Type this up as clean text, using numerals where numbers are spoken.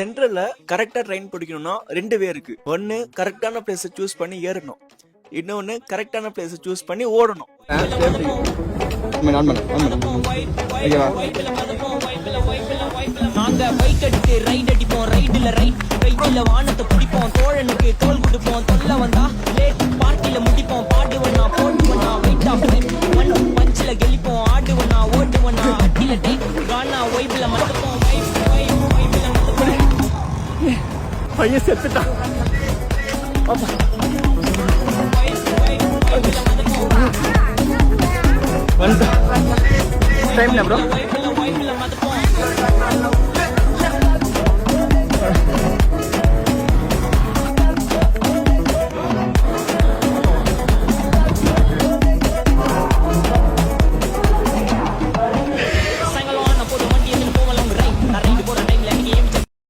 சென்ட்ரல்ல கரெக்டா ட்ரெயின் பிடிக்கணும்னா 2 வே இருக்கு. ஒன்னு கரெக்டான பிளேஸ சூஸ் பண்ணி ஏறணும், இன்னொன்னு கரெக்டான பிளேஸ சூஸ் பண்ணி ஓடணும். நாங்க பைக் எடுத்து ரைட் அடிப்போம், ரைடுல ரைட் ரைட்ல வானத்தை பிடிப்போம், தோழனுக்கு தோல் கொடுப்போம், தொல்ல வந்தா லேட் பார்ட்டில முடிப்போம், பாடுவனா போடுவனா வெயிட் ஆஃப் ஒன் பஞ்சில கெளிப்போம், ஆடுவனா ஓடுவனா அட்டில டைட் கானா வைப்ல மறப்போம், வைப்ல மறப்போம். பையன் செத்துட்டான். டைம்ல ப்ரோ வைப்ல மறப்போம்.